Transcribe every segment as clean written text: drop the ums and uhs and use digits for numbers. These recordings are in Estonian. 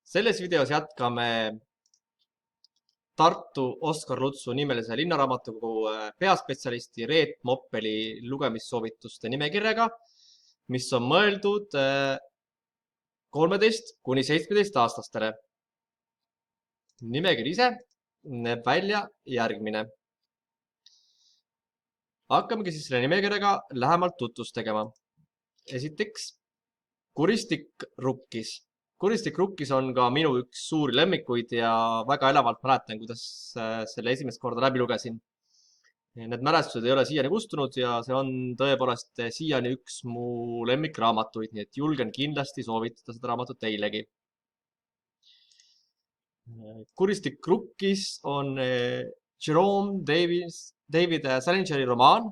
Selles videos jätkame Tartu Oskar Lutsu nimelise linnaraamatukogu peaspetsialisti Reet Moppeli lugemissoovituste nimekirjaga, mis on mõeldud 13 kuni 17 aastastele. Nimekiri ise näeb välja järgmine. Hakkamegi siis selle nimekirjaga lähemalt tutvust tegema. Esiteks, Kuristik rukkis. Kuristik rukkis on ka minu üks suuri lemmikuid ja väga elavalt mäletan, kuidas selle esimest korda läbi lugesin. Need mälestused ei ole siiani kustunud ja see on tõepoolest siiani üks mu lemmikraamatuid, nii et julgen kindlasti soovitada seda raamatut teilegi. Kuristik rukkis on Jerome David Salingeri romaan,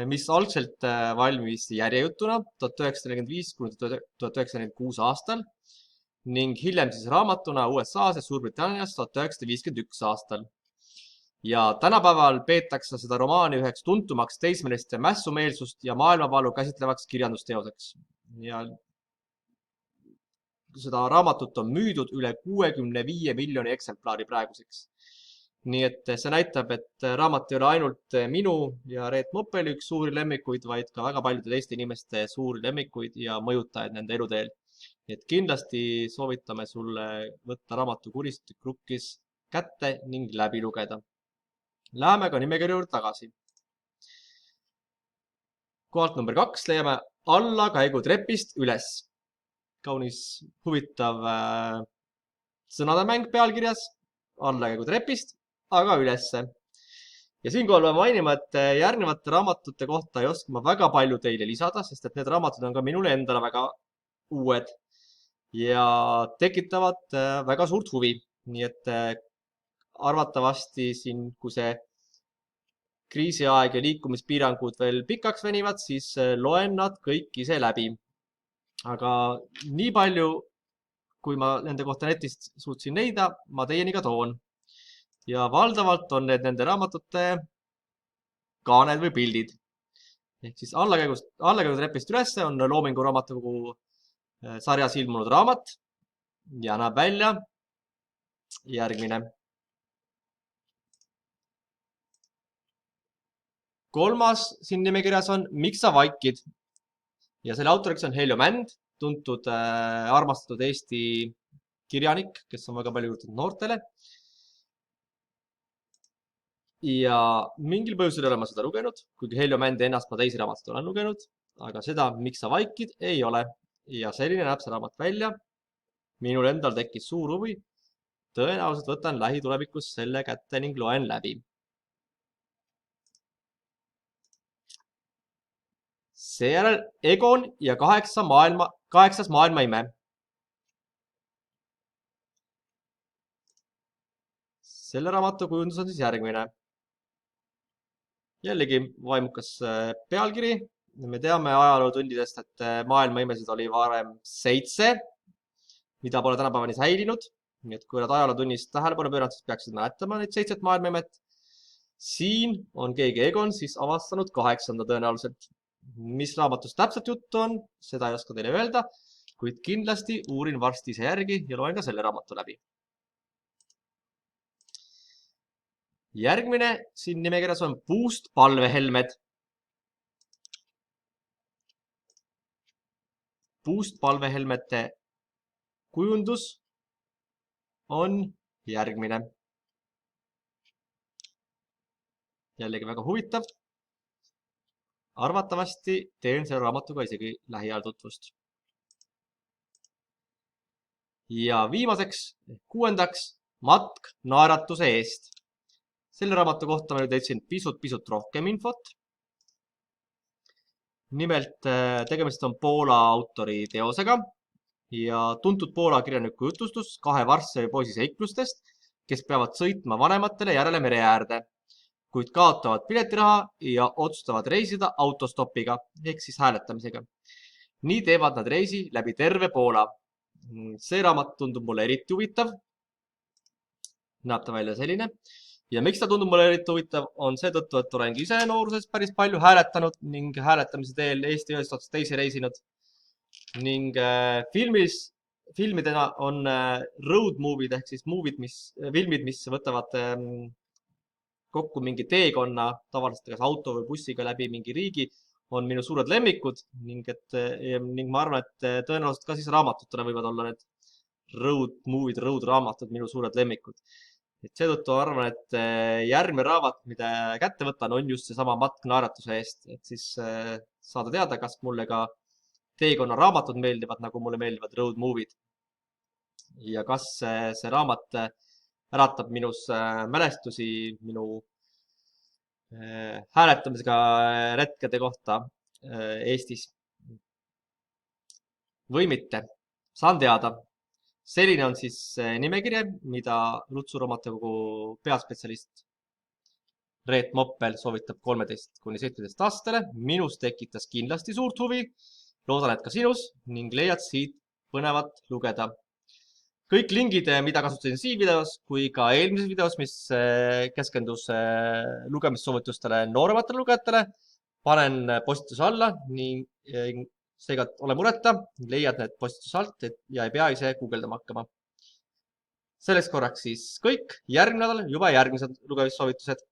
mis algselt valmis järjejutuna 1945 kuni 1946 aastal ning hiljem siis raamatuna USA-s ja Suurbritannias 1951 aastal. Ja tänapäeval peetakse seda romaani üheks tuntumaks teismeliste mässumeelsust ja maailmavalu käsitlevaks kirjandusteoseks. Ja seda raamatut on müüdud üle 65 miljoni eksemplari praeguseks. Nii et see näitab, et raamat ei ole ainult minu ja Reet Moppeli üks suuri lemmikuid, vaid ka väga paljude teiste inimeste suuri lemmikuid ja mõjutajaid nende eluteel. Nii et kindlasti soovitame sulle võtta raamatu Kuristik rukkis kätte ning läbi lugeda. Läheme ka nimekirja juurde tagasi. Kohalt number 2 leiame Allakäigutrepist üles. Kaunis huvitav sõnademäng pealkirjas Allakäigutrepist, aga ülesse. Ja siinkohal pean mainima, et järgnevate raamatute kohta ei oska ma väga palju teile lisada, sest et need raamatud on ka minule endale väga uued ja tekitavad väga suurt huvi. Nii et arvatavasti siin, kui see kriisiaeg ja liikumispiirangud veel pikaks venivad, siis loen nad kõik ise läbi. Aga nii palju, kui ma nende kohta netist suutsin leida, ma teieni ka toon. Ja valdavalt on need nende raamatute kaaned või pildid. Ehk siis Allakäigutrepist ülesse on Loomingu Raamatukogu sarjas ilmunud raamat ja näeb välja järgmine. Kolmas siin nimekirjas on Miks sa vaikid? Ja selle autoriks on Heljo Mänd, tuntud armastatud Eesti kirjanik, kes on väga palju juurdunud noortele. Ja mingil põhjusel ei ole ma seda lugenud, kuigi Heljo Mändi ennast ma teisi raamatuid olen lugenud, aga seda Miks sa vaikid ei ole. Ja selline näeb see raamat välja. Minul endal tekkis suur huvi. Tõenäoliselt võtan lähitulevikus selle kätte ning loen läbi. Seejärel Egon ja 8. maailmaime. Selle raamatu kujundus on siis järgmine. Jällegi vaimukas pealkiri. Me teame ajalootundidest, et maailmaimesid oli varem 7, mida pole tänapäevani säilinud. Nii et kui oled ajalootunnist tähelepanu pööranud, siis peaksid mäletama neid 7 maailmaimet. Siin on keegi Egon siis avastanud 8. tõenäoliselt. Mis raamatust täpselt juttu on, seda ei oska teile öelda, kuid kindlasti uurin varsti ise järgi ja loen ka selle raamatu läbi. Järgmine siin nimekirjas on Puust palvehelmed. Puust palvehelmete kujundus on järgmine. Jällegi väga huvitav. Arvatavasti teen selle raamatuga isegi lähiajal tutvust. Ja viimaseks, 6. Matk naeratuse eest. Selle raamatu kohta ma nüüd leidsin pisut rohkem infot. Nimelt tegemist on Poola autori teosega ja tuntud Poola kirjaniku jutustus 2 Varssavi poisi seiklustest, kes peavad sõitma vanematele järele mere äärde, kuid kaotavad piletiraha ja otsustavad reisida autostopiga ehk siis hääletamisega. Nii teevad nad reisi läbi terve Poola. See raamat tundub mulle eriti huvitav. Näeb ta välja selline. Ja miks ta tundub mulle eriti huvitav, on seetõttu, et olen ise nooruses päris palju hääletanud ning hääletamise teel Eesti ühest otsast teisi reisinud. Ning filmis filmidena on road movie'd ehk siis filmid, mis võtavad kokku mingi teekonna, tavaliselt kas auto või bussiga läbi mingi riigi, on minu suured lemmikud ning ma arvan, et tõenäoliselt ka siis raamatutena võivad olla need road movie'd, road raamatud minu suured lemmikud. Et seetõttu arvan, et järgmine raamat, mida kätte võtan, on just seesama Matk naeratuse eest, et siis saada teada, kas mulle ka teekonnaraamatud meeldivad, nagu mulle meeldivad road movie'd. Ja kas see raamat äratab minus mälestusi minu hääletamisega retkede kohta Eestis või mitte. Saan teada. Selline on siis nimekiri, mida Lutsu raamatukogu peaspetsialist Reet Moppel soovitab 13–17 aastatele. Minus tekitas kindlasti suurt huvi. Loodan, et ka sinus ning leiad siit põnevat lugeda. Kõik lingid, mida kasutasin siin videos kui ka eelmises videos, mis keskendus lugemissoovitustele noorematele lugejatele, panen postituse alla ning seega ole mureta, leiad need postituse alt ja ei pea ise guugeldama hakkama. Selleks korraks siis kõik, järgmine nädal juba järgmised lugemissoovitused.